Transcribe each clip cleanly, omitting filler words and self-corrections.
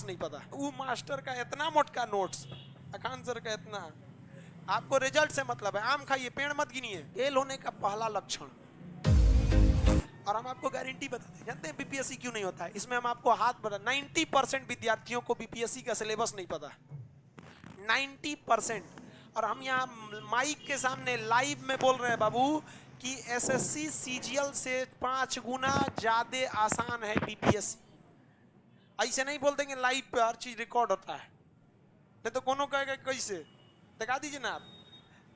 नहीं पता, वो मास्टर का इतना मोटका नोट्स, अकान सर का इतना, आपको रिजल्ट से मतलब है, आम खाइए पेड़ मत गिनिए। फेल होने का पहला लक्षण, और हम आपको गारंटी बताते हैं, जानते हैं बीपीएससी क्यों नहीं होता है? इसमें हम आपको हाथ बता, 90% विद्यार्थियों को बीपीएससी का सिलेबस नहीं पता, 90%। और हम यहाँ माइक के सामने लाइव में बोल रहे हैं बाबू कि एसएससी सीजीएल से 5 गुना ज्यादा आसान है बीपीएससी। ऐसे नहीं बोल देंगे लाइव पे हर चीज रिकॉर्ड होता है, नहीं तो कोनो कहेगा कैसे, दिखा दीजिए ना आप,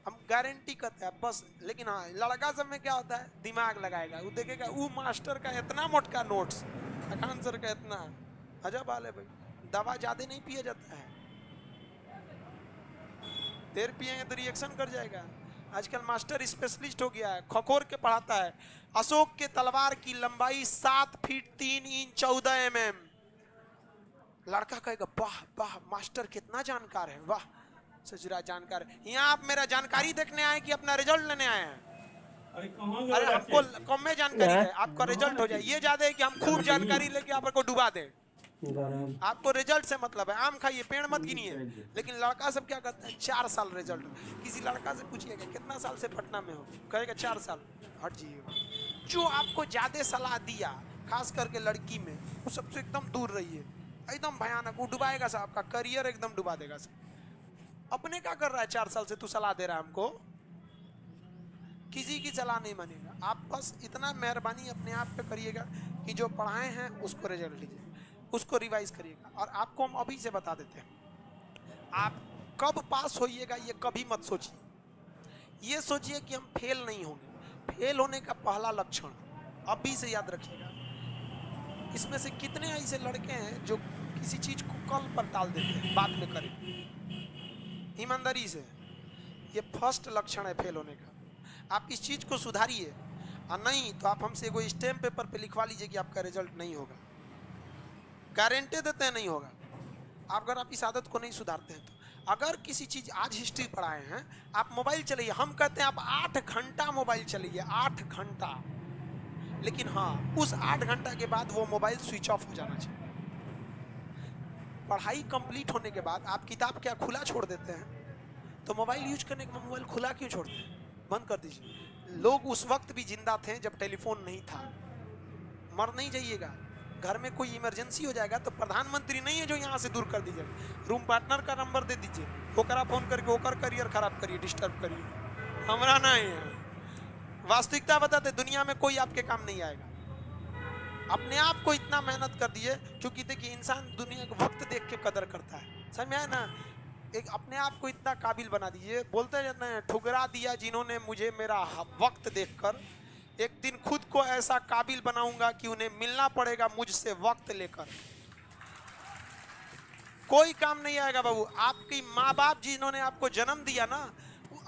हम गारंटी करते हैं बस। लेकिन हाँ, लड़का सब में क्या होता है, दिमाग लगाएगा, वो देखेगा वो मास्टर का इतना मोटका नोट्स, अखान सर का इतना, अजब हाल है भाई। दवा ज्यादा नहीं पिया जाता है, देर पिएंगे तो रिएक्शन कर जाएगा। आजकल मास्टर स्पेशलिस्ट हो गया है, खखोर के पढ़ाता है। अशोक के तलवार की लंबाई 7 फीट 3 इंच 14 mm। लड़का कहेगा वाह वाह मास्टर कितना जानकार है, वाह सचरा जानकार है। यहाँ आप मेरा जानकारी देखने आए कि अपना रिजल्ट लेने आए हैं? अरे हमको कम में जानकारी है, आपका रिजल्ट हो जाए ये ज्यादा है कि हम खूब जानकारी लेके आपको डुबा दें। आपको रिजल्ट से मतलब है, आम खाइए पेड़ मत गिनिए। लेकिन लड़का सब क्या करता है, 4 साल रिजल्ट। किसी लड़का से पूछिएगा कितना साल से पटना में हो, कहेगा 4 साल। हट जाइएगा, जो आपको ज्यादा सलाह दिया खास करके लड़की में, वो सबसे एकदम दूर रहिए, एकदम भयानक, वो डुबाएगा साहब, आपका करियर एकदम डुबा देगा साहब। अपने क्या कर रहा है 4 साल से, तू सलाह दे रहा है हमको, किसी की सलाह नहीं मानेगा। आप बस इतना मेहरबानी अपने आप पे करिएगा कि जो पढ़ाए हैं उसको रिजल्ट लीजिए, उसको रिवाइज करिएगा। और आपको हम अभी से बता देते हैं, आप कब पास होइएगा ये कभी मत सोचिए, ये सोचिए कि हम फेल नहीं होंगे। फेल होने का पहला लक्षण अभी से याद रखिएगा। इसमें से कितने ऐसे लड़के हैं जो किसी चीज को कल पर टाल देते हैं, बाद में करें, ईमानदारी से। ये फर्स्ट लक्षण है फेल होने का। आप इस चीज को सुधारिए, और नहीं तो आप हमसे कोई स्टैम्प पेपर पे लिखवा लीजिए कि आपका रिजल्ट नहीं होगा, गारंटी देते हैं नहीं होगा। अगर आप इस आदत को नहीं सुधारते हैं तो, अगर किसी चीज आज हिस्ट्री पढ़ाए हैं, आप मोबाइल चलाइए, हम कहते हैं आप 8 घंटा मोबाइल चलाइए, 8 घंटा। लेकिन हाँ, उस 8 घंटा के बाद वो मोबाइल स्विच ऑफ हो जाना चाहिए। पढ़ाई कंप्लीट होने के बाद आप किताब क्या खुला छोड़ देते हैं, तो मोबाइल यूज करने के बाद मोबाइल खुला क्यों छोड़ते हैं? बंद कर दीजिए। लोग उस वक्त भी जिंदा थे जब टेलीफोन नहीं था। मर नहीं जाइएगा, घर में कोई इमरजेंसी हो जाएगा तो प्रधानमंत्री नहीं है जो यहाँ से दूर कर दीजिएगा, रूम पार्टनर का नंबर दे दीजिए, ओकरा फोन करके ओकर करियर खराब करिए, डिस्टर्ब करिए, हमारा नहीं है। वास्तविकता बताते, दुनिया में कोई आपके काम नहीं आएगा। अपने आप को इतना मेहनत कर दिए, क्योंकि देखिए इंसान दुनिया का वक्त देख के कदर करता है, समझ में आया ना? एक अपने आप को इतना काबिल बना दीजिए। बोलते रहते हैं, ठुकरा दिया जिन्होंने मुझे मेरा वक्त देखकर, एक दिन खुद को ऐसा काबिल बनाऊंगा कि उन्हें मिलना पड़ेगा मुझसे वक्त लेकर। कोई काम नहीं आएगा बाबू। आपकी माँ बाप जिन्होंने आपको जन्म दिया ना,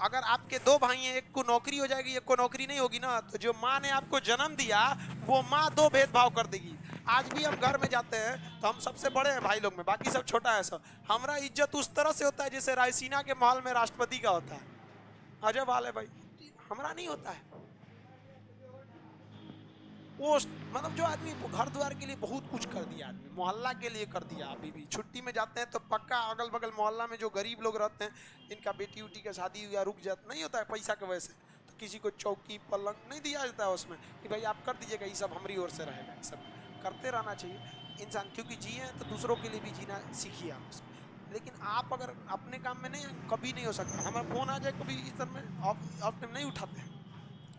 अगर आपके 2 भाई हैं, एक को नौकरी हो जाएगी, एक को नौकरी नहीं होगी ना, तो जो माँ ने आपको जन्म दिया वो माँ 2 भेदभाव कर देगी। आज भी हम घर में जाते हैं तो हम सबसे बड़े हैं भाई लोग में, बाकी सब छोटा है सब। हमारा इज्जत उस तरह से होता है जैसे रायसीना के महल में राष्ट्रपति का होता है। अजब हाल है भाई, हमारा नहीं होता है। वो मतलब जो आदमी घर द्वार के लिए बहुत कुछ कर दिया, आदमी मोहल्ला के लिए कर दिया। अभी भी छुट्टी में जाते हैं तो पक्का अगल बगल मोहल्ला में जो गरीब लोग रहते हैं, जिनका बेटी उटी का शादी या रुक जाता नहीं होता है पैसा की वजह से, तो किसी को चौकी पलंग नहीं दिया जाता है उसमें कि भाई आप कर दीजिएगा, ये सब हमारी ओर से रहेगा। ये सब करते रहना चाहिए इंसान, क्योंकि जिए हैं तो दूसरों के लिए भी जीना सीखिए आप उसमें। लेकिन आप अगर अपने काम में नहीं, कभी नहीं हो सकता। हमारा फोन आ जाए कभी इस तरह में, आप नहीं उठाते हैं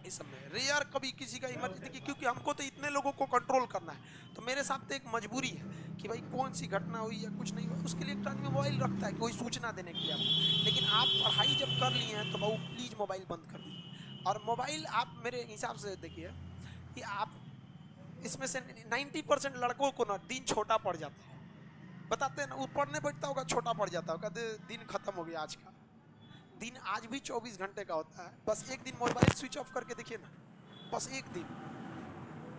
इस समय, रेयर कभी किसी का इमरजेंसी, क्योंकि हमको तो इतने लोगों को कंट्रोल करना है। तो मेरे साथ तो एक मजबूरी है कि भाई कौन सी घटना हुई या कुछ नहीं हुआ, उसके लिए एक आदमी मोबाइल रखता है कोई सूचना देने के लिए आपको। लेकिन आप पढ़ाई जब कर लिए हैं तो बाबू प्लीज मोबाइल बंद कर दीजिए। और मोबाइल आप मेरे हिसाब से देखिए कि आप इसमें से 90% लड़कों को ना दिन छोटा पड़ जाता है, बताते हैं ना, वो पढ़ने बैठता होगा छोटा पड़ जाता होगा, दिन खत्म हो गया आज का। दिन आज भी 24 घंटे का होता है। बस एक दिन मोबाइल स्विच ऑफ करके देखिए ना, बस एक दिन,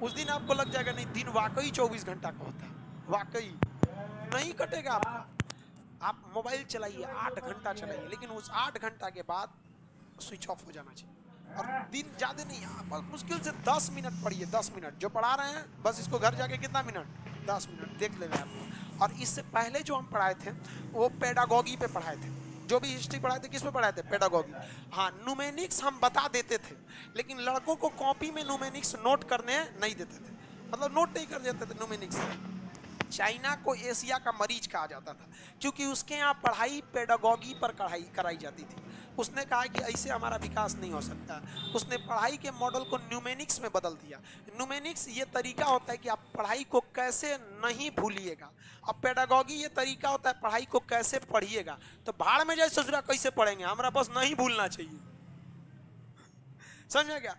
उस दिन आपको लग जाएगा नहीं दिन वाकई 24 घंटा का होता है, वाकई नहीं कटेगा आपका। आप मोबाइल चलाइए 8 घंटा चलाइए, लेकिन उस 8 घंटा के बाद स्विच ऑफ हो जाना चाहिए। और दिन ज्यादा नहीं, आप मुश्किल से 10 मिनट पढ़िए, 10 मिनट जो पढ़ा रहे हैं, बस इसको घर जाके कितना मिनट, 10 मिनट देख लेंगे आप। और इससे पहले जो हम पढ़ाए थे वो पेडागोगी पे पढ़ाए थे। जो भी हिस्ट्री पढ़ाए थे किस पे पढ़ाए थे? पेडागोगी। हाँ, न्यूमेनिक्स हम बता देते थे, लेकिन लड़कों को कॉपी में न्यूमेनिक्स नोट करने नहीं देते थे, मतलब नोट नहीं कर देते थे न्यूमेनिक्स। चाइना को एशिया का मरीज कहा जाता था, क्योंकि उसके यहाँ पढ़ाई पेडागोगी पर कराई जाती थी। उसने कहा कि ऐसे हमारा विकास नहीं हो सकता। उसने पढ़ाई के मॉडल को न्यूमेनिक्स में बदल दिया। न्यूमेनिक्स ये तरीका होता है कि आप पढ़ाई को कैसे नहीं भूलिएगा, अब पेडागोगी ये तरीका होता है पढ़ाई को कैसे पढ़िएगा। तो भाड़ में जाए ससुरा कैसे पढ़ेंगे, हमारा बस नहीं भूलना चाहिए, समझ में क्या?